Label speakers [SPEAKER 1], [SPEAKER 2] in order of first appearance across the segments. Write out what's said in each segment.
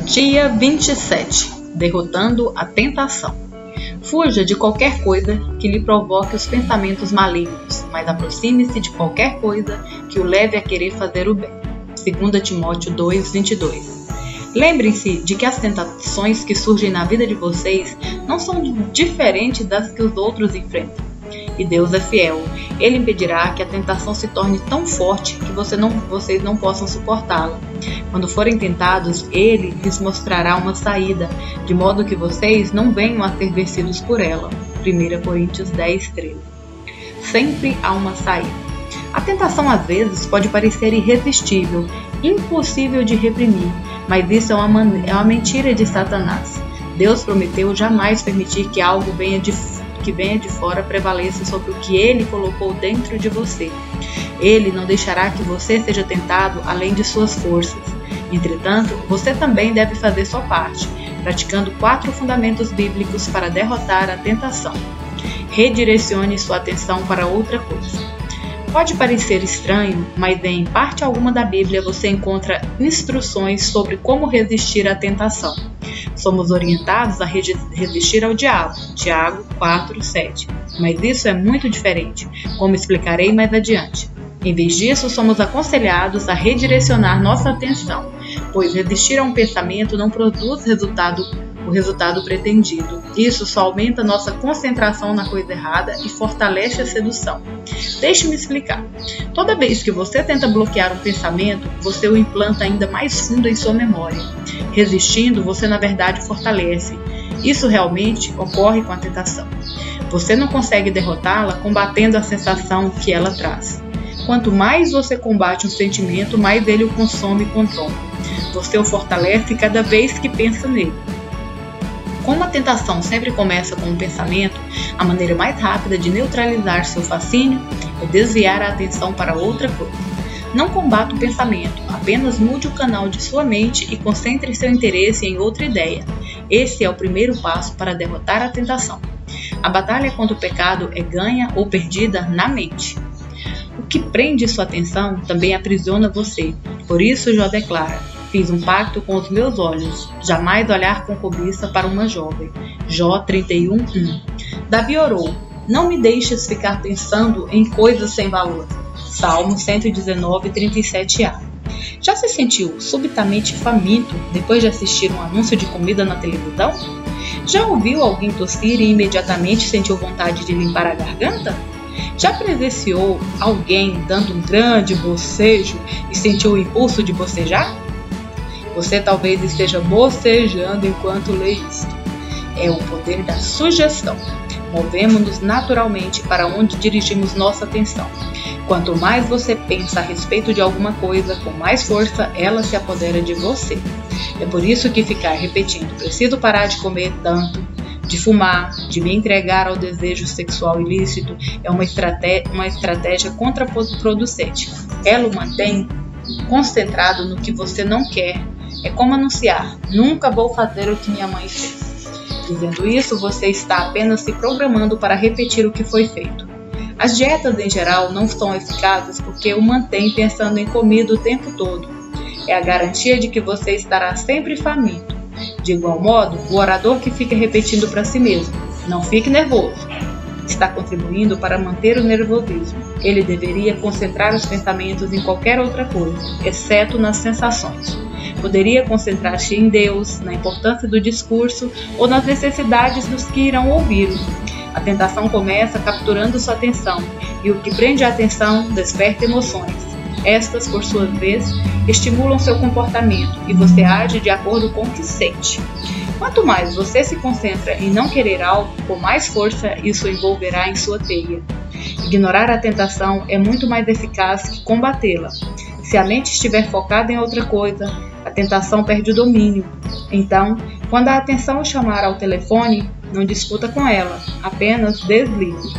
[SPEAKER 1] Dia 27. Derrotando a tentação. Fuja de qualquer coisa que lhe provoque os pensamentos malignos, mas aproxime-se de qualquer coisa que o leve a querer fazer o bem. 2 Timóteo 2:22. Lembrem-se de que as tentações que surgem na vida de vocês não são diferentes das que os outros enfrentam. E Deus é fiel. Ele impedirá que a tentação se torne tão forte que vocês não possam suportá-la. Quando forem tentados, Ele lhes mostrará uma saída, de modo que vocês não venham a ser vencidos por ela. 1 Coríntios 10:13. Sempre há uma saída. A tentação às vezes pode parecer irresistível, impossível de reprimir, mas isso é uma mentira de Satanás. Deus prometeu jamais permitir que algo que venha de fora prevaleça sobre o que Ele colocou dentro de você. Ele não deixará que você seja tentado além de suas forças. Entretanto, você também deve fazer sua parte, praticando 4 fundamentos bíblicos para derrotar a tentação. Redirecione sua atenção para outra coisa. Pode parecer estranho, mas em parte alguma da Bíblia você encontra instruções sobre como resistir à tentação. Somos orientados a resistir ao diabo, Tiago 4:7. Mas isso é muito diferente, como explicarei mais adiante. Em vez disso, somos aconselhados a redirecionar nossa atenção, pois resistir a um pensamento não produz o resultado pretendido. Isso só aumenta nossa concentração na coisa errada e fortalece a sedução. Deixe-me explicar. Toda vez que você tenta bloquear um pensamento, você o implanta ainda mais fundo em sua memória. Resistindo, você na verdade fortalece. Isso realmente ocorre com a tentação. Você não consegue derrotá-la combatendo a sensação que ela traz. Quanto mais você combate um sentimento, mais ele o consome e controla. Você o fortalece cada vez que pensa nele. Como a tentação sempre começa com um pensamento, a maneira mais rápida de neutralizar seu fascínio é desviar a atenção para outra coisa. Não combata o pensamento, apenas mude o canal de sua mente e concentre seu interesse em outra ideia. Esse é o primeiro passo para derrotar a tentação. A batalha contra o pecado é ganha ou perdida na mente. O que prende sua atenção também aprisiona você. Por isso Jó declara: fiz um pacto com os meus olhos, jamais olhar com cobiça para uma jovem. Jó 31:1. Davi orou: não me deixes ficar pensando em coisas sem valor. Salmo 119:37a. Já se sentiu subitamente faminto depois de assistir um anúncio de comida na televisão? Já ouviu alguém tossir e imediatamente sentiu vontade de limpar a garganta? Já presenciou alguém dando um grande bocejo e sentiu o impulso de bocejar? Você talvez esteja bocejando enquanto lê isto. É o poder da sugestão. Movemos-nos naturalmente para onde dirigimos nossa atenção. Quanto mais você pensa a respeito de alguma coisa, com mais força ela se apodera de você. É por isso que ficar repetindo: preciso parar de comer tanto, de fumar, de me entregar ao desejo sexual ilícito, é uma estratégia contraproducente. Ela o mantém concentrado no que você não quer. É como anunciar: nunca vou fazer o que minha mãe fez. Dizendo isso, você está apenas se programando para repetir o que foi feito. As dietas em geral não são eficazes porque o mantém pensando em comida o tempo todo. É a garantia de que você estará sempre faminto. De igual modo, o orador que fica repetindo para si mesmo: não fique nervoso, está contribuindo para manter o nervosismo. Ele deveria concentrar os pensamentos em qualquer outra coisa, exceto nas sensações. Poderia concentrar-se em Deus, na importância do discurso ou nas necessidades dos que irão ouvi-lo. A tentação começa capturando sua atenção, e o que prende a atenção desperta emoções. Estas, por sua vez, estimulam seu comportamento e você age de acordo com o que sente. Quanto mais você se concentra em não querer algo, com mais força isso envolverá em sua teia. Ignorar a tentação é muito mais eficaz que combatê-la. Se a mente estiver focada em outra coisa, a tentação perde o domínio. Então, quando a atenção o chamar ao telefone, não discuta com ela, apenas desligue.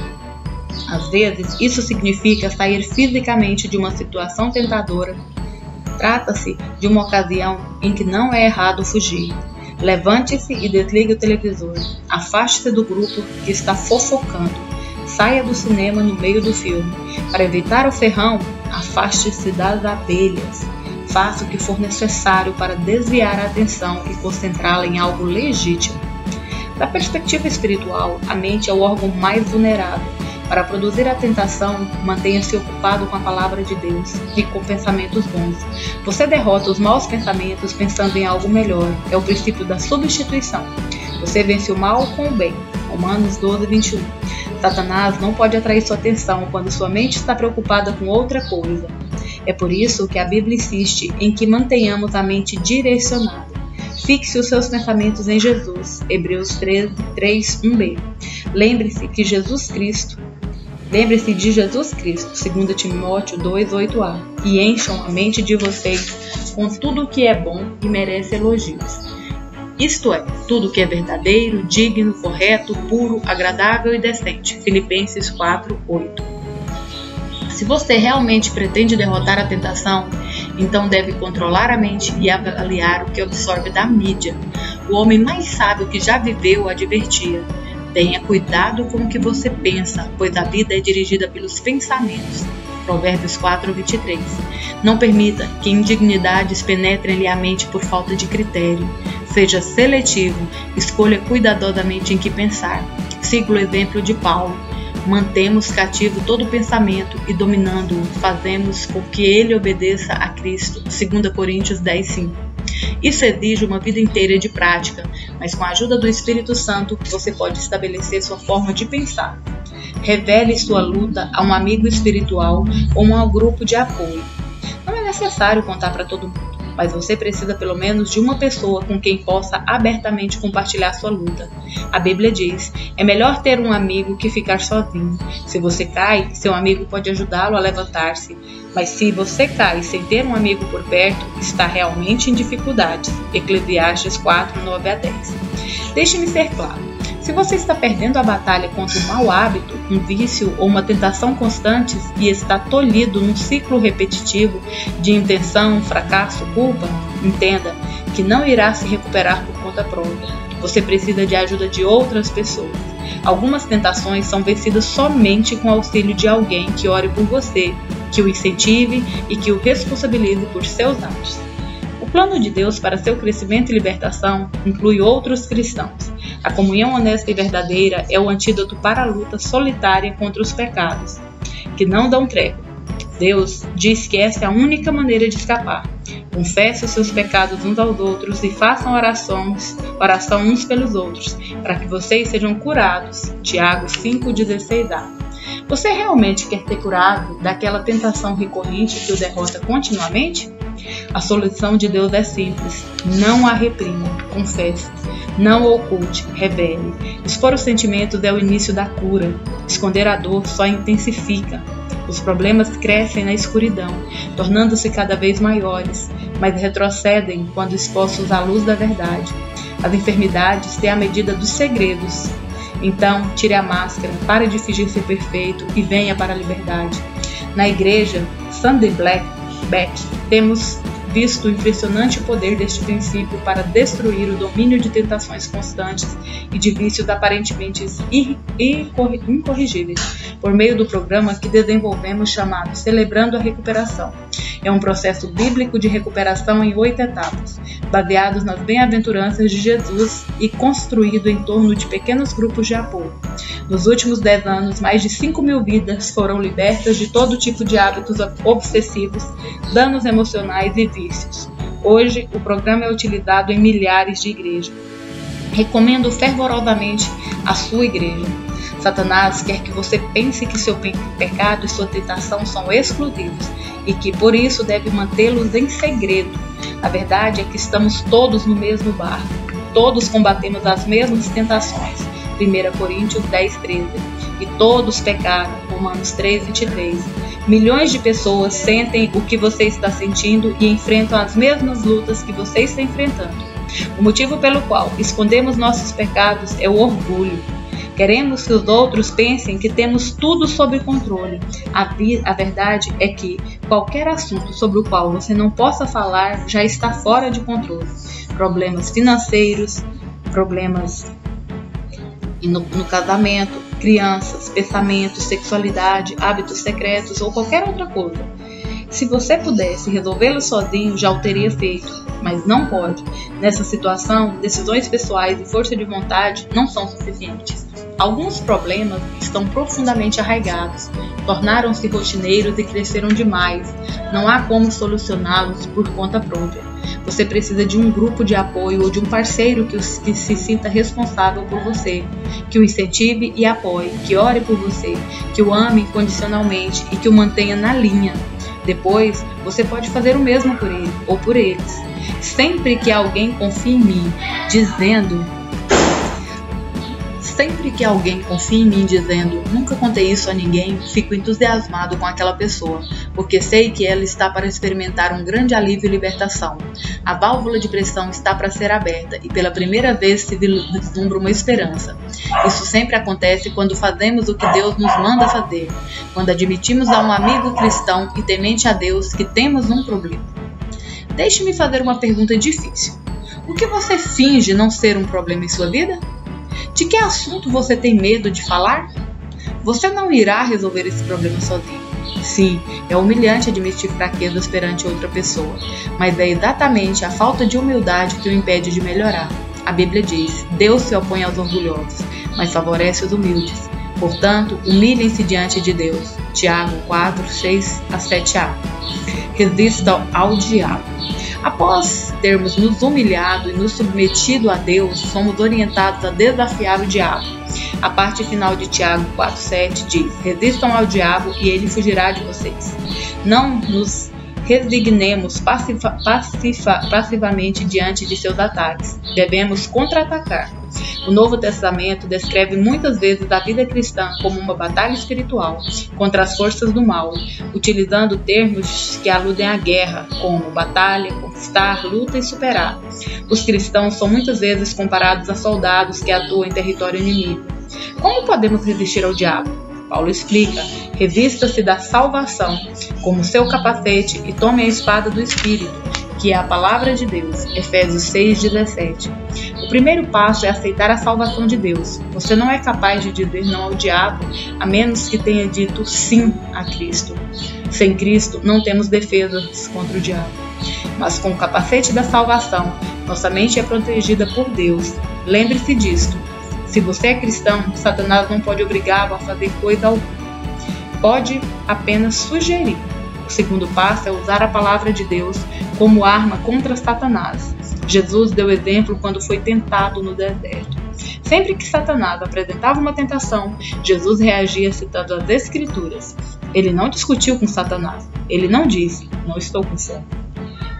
[SPEAKER 1] Às vezes, isso significa sair fisicamente de uma situação tentadora. Trata-se de uma ocasião em que não é errado fugir. Levante-se e desligue o televisor. Afaste-se do grupo que está fofocando. Saia do cinema no meio do filme. Para evitar o ferrão, afaste-se das abelhas. faça o que for necessário para desviar a atenção e concentrá-la em algo legítimo. Da perspectiva espiritual, a mente é o órgão mais vulnerável. Para produzir a tentação, mantenha-se ocupado com a palavra de Deus e com pensamentos bons. Você derrota os maus pensamentos pensando em algo melhor. É o princípio da substituição. Você vence o mal com o bem. Romanos 12:21. Satanás não pode atrair sua atenção quando sua mente está preocupada com outra coisa. É por isso que a Bíblia insiste em que mantenhamos a mente direcionada. Fixe os seus pensamentos em Jesus. Hebreus 13:3-1b. Lembre-se de Jesus Cristo, 2 Timóteo 2:8a, e encham a mente de vocês com tudo o que é bom e merece elogios. Isto é, tudo o que é verdadeiro, digno, correto, puro, agradável e decente. Filipenses 4:8. Se você realmente pretende derrotar a tentação, então deve controlar a mente e avaliar o que absorve da mídia. O homem mais sábio que já viveu advertia: tenha cuidado com o que você pensa, pois a vida é dirigida pelos pensamentos. Provérbios 4:23. Não permita que indignidades penetrem-lhe a mente por falta de critério. Seja seletivo, escolha cuidadosamente em que pensar. Siga o exemplo de Paulo. Mantemos cativo todo pensamento e, dominando-o, fazemos com que ele obedeça a Cristo. 2 Coríntios 10:5. Isso exige uma vida inteira de prática, mas com a ajuda do Espírito Santo, você pode estabelecer sua forma de pensar. Revele sua luta a um amigo espiritual ou a um grupo de apoio. Não é necessário contar para todo mundo, mas você precisa pelo menos de uma pessoa com quem possa abertamente compartilhar sua luta. A Bíblia diz: é melhor ter um amigo que ficar sozinho. Se você cai, seu amigo pode ajudá-lo a levantar-se. Mas se você cai sem ter um amigo por perto, está realmente em dificuldades. Eclesiastes 4:9-10. Deixe-me ser claro. Se você está perdendo a batalha contra um mau hábito, um vício ou uma tentação constantes e está tolhido num ciclo repetitivo de intenção, fracasso, culpa, entenda que não irá se recuperar por conta própria. Você precisa de ajuda de outras pessoas. Algumas tentações são vencidas somente com o auxílio de alguém que ore por você, que o incentive e que o responsabilize por seus atos. O plano de Deus para seu crescimento e libertação inclui outros cristãos. A comunhão honesta e verdadeira é o antídoto para a luta solitária contra os pecados, que não dão trégua. Deus diz que essa é a única maneira de escapar. Confesse os seus pecados uns aos outros e façam oração uns pelos outros, para que vocês sejam curados. Tiago 5:16a. Você realmente quer ser curado daquela tentação recorrente que o derrota continuamente? A solução de Deus é simples. Não a reprima, confesse. Não oculte, revele. Expor os sentimentos é o início da cura. Esconder a dor só intensifica. Os problemas crescem na escuridão, tornando-se cada vez maiores, mas retrocedem quando expostos à luz da verdade. As enfermidades têm a medida dos segredos. Então, tire a máscara, pare de fingir ser perfeito e venha para a liberdade. Na igreja Sunday Beck, temos visto o impressionante poder deste princípio para destruir o domínio de tentações constantes e de vícios aparentemente incorrigíveis, por meio do programa que desenvolvemos chamado Celebrando a Recuperação. É um processo bíblico de recuperação em 8 etapas, baseados nas bem-aventuranças de Jesus e construído em torno de pequenos grupos de apoio. Nos últimos 10 anos, mais de 5.000 vidas foram libertas de todo tipo de hábitos obsessivos, danos emocionais e vícios. Hoje, o programa é utilizado em milhares de igrejas. Recomendo fervorosamente a sua igreja. Satanás quer que você pense que seu pecado e sua tentação são exclusivos e que, por isso, deve mantê-los em segredo. A verdade é que estamos todos no mesmo barco. Todos combatemos as mesmas tentações. 1 Coríntios 10:13. E todos pecaram. Romanos 3:23. Milhões de pessoas sentem o que você está sentindo e enfrentam as mesmas lutas que você está enfrentando. O motivo pelo qual escondemos nossos pecados é o orgulho. Queremos que os outros pensem que temos tudo sob controle. A verdade é que qualquer assunto sobre o qual você não possa falar já está fora de controle. Problemas financeiros, problemas no casamento, crianças, pensamentos, sexualidade, hábitos secretos ou qualquer outra coisa. Se você pudesse resolvê-lo sozinho, já o teria feito, mas não pode. Nessa situação, decisões pessoais e força de vontade não são suficientes. Alguns problemas estão profundamente arraigados, tornaram-se rotineiros e cresceram demais. Não há como solucioná-los por conta própria. Você precisa de um grupo de apoio ou de um parceiro que se sinta responsável por você, que o incentive e apoie, que ore por você, que o ame incondicionalmente e que o mantenha na linha. Depois, você pode fazer o mesmo por ele ou por eles. Sempre que alguém confia em mim, dizendo, nunca contei isso a ninguém, fico entusiasmado com aquela pessoa, porque sei que ela está para experimentar um grande alívio e libertação. A válvula de pressão está para ser aberta e pela primeira vez se vislumbra uma esperança. Isso sempre acontece quando fazemos o que Deus nos manda fazer, quando admitimos a um amigo cristão e temente a Deus que temos um problema. Deixe-me fazer uma pergunta difícil. O que você finge não ser um problema em sua vida? De que assunto você tem medo de falar? Você não irá resolver esse problema sozinho. Sim, é humilhante admitir fraquezas perante outra pessoa, mas é exatamente a falta de humildade que o impede de melhorar. A Bíblia diz: Deus se opõe aos orgulhosos, mas favorece os humildes. Portanto, humilhem-se diante de Deus. Tiago 4, 6-7a. Resistam ao diabo. Após termos nos humilhado e nos submetido a Deus, somos orientados a desafiar o diabo. A parte final de Tiago 4,7 diz: resistam ao diabo e ele fugirá de vocês. Não nos resignemos passivamente diante de seus ataques. Devemos contra-atacar. O Novo Testamento descreve muitas vezes a vida cristã como uma batalha espiritual contra as forças do mal, utilizando termos que aludem à guerra, como batalha, conquistar, luta e superar. Os cristãos são muitas vezes comparados a soldados que atuam em território inimigo. Como podemos resistir ao diabo? Paulo explica: revista-se da salvação como seu capacete e tome a espada do Espírito, que é a palavra de Deus. Efésios 6,17. O primeiro passo é aceitar a salvação de Deus. Você não é capaz de dizer não ao diabo, a menos que tenha dito sim a Cristo. Sem Cristo, não temos defesas contra o diabo. Mas com o capacete da salvação, nossa mente é protegida por Deus. Lembre-se disto. Se você é cristão, Satanás não pode obrigá-lo a fazer coisa alguma. Pode apenas sugerir. O segundo passo é usar a palavra de Deus como arma contra Satanás. Jesus deu exemplo quando foi tentado no deserto. Sempre que Satanás apresentava uma tentação, Jesus reagia citando as Escrituras. Ele não discutiu com Satanás. Ele não disse: não estou com fome.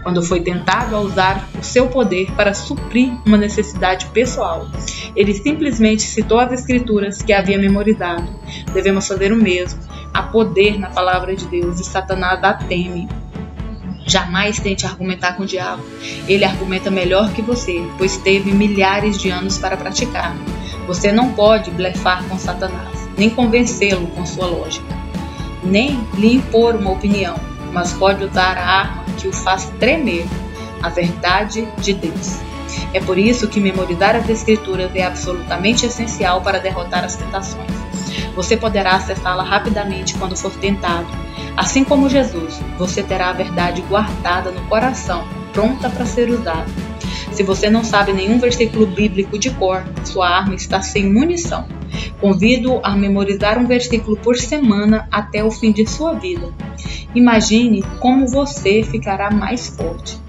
[SPEAKER 1] Quando foi tentado a usar o seu poder para suprir uma necessidade pessoal, ele simplesmente citou as Escrituras que havia memorizado. Devemos fazer o mesmo. Há poder na palavra de Deus e Satanás a teme. Jamais tente argumentar com o diabo. Ele argumenta melhor que você, pois teve milhares de anos para praticar. Você não pode blefar com Satanás, nem convencê-lo com sua lógica, nem lhe impor uma opinião, mas pode usar a arma que o faz tremer, a verdade de Deus. É por isso que memorizar as Escrituras é absolutamente essencial para derrotar as tentações. Você poderá acessá-la rapidamente quando for tentado. Assim como Jesus, você terá a verdade guardada no coração, pronta para ser usada. Se você não sabe nenhum versículo bíblico de cor, sua arma está sem munição. Convido a memorizar um versículo por semana até o fim de sua vida. Imagine como você ficará mais forte.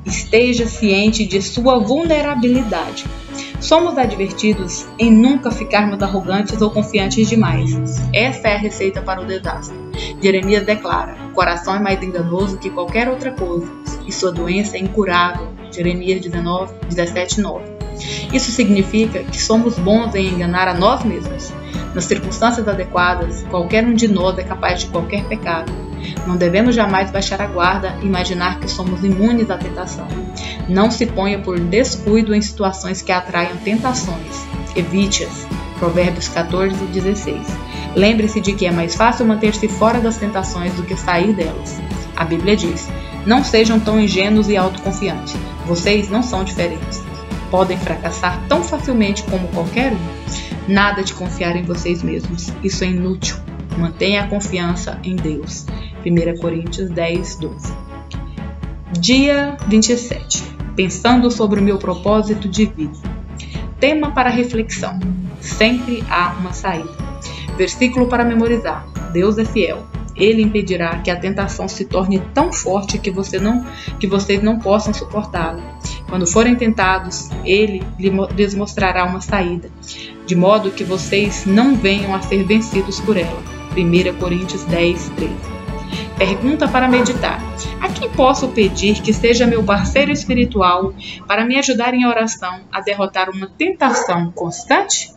[SPEAKER 1] Esteja ciente de sua vulnerabilidade. Somos advertidos em nunca ficarmos arrogantes ou confiantes demais. Essa é a receita para o desastre. Jeremias declara: o coração é mais enganoso que qualquer outra coisa, e sua doença é incurável. Jeremias 17:9. Isso significa que somos bons em enganar a nós mesmos. Nas circunstâncias adequadas, qualquer um de nós é capaz de qualquer pecado. Não devemos jamais baixar a guarda e imaginar que somos imunes à tentação. Não se ponha por descuido em situações que atraiam tentações. Evite-as. Provérbios 14:16. Lembre-se de que é mais fácil manter-se fora das tentações do que sair delas. A Bíblia diz: não sejam tão ingênuos e autoconfiantes. Vocês não são diferentes. Podem fracassar tão facilmente como qualquer um. Nada de confiar em vocês mesmos. Isso é inútil. Mantenha a confiança em Deus. 1 Coríntios 10, 12. Dia 27. Pensando sobre o meu propósito de vida. Tema para reflexão. Sempre há uma saída. Versículo para memorizar. Deus é fiel. Ele impedirá que a tentação se torne tão forte que vocês não possam suportá-la. Quando forem tentados, Ele lhes mostrará uma saída, de modo que vocês não venham a ser vencidos por ela. 1 Coríntios 10, 13. Pergunta para meditar. A quem posso pedir que seja meu parceiro espiritual para me ajudar em oração a derrotar uma tentação constante?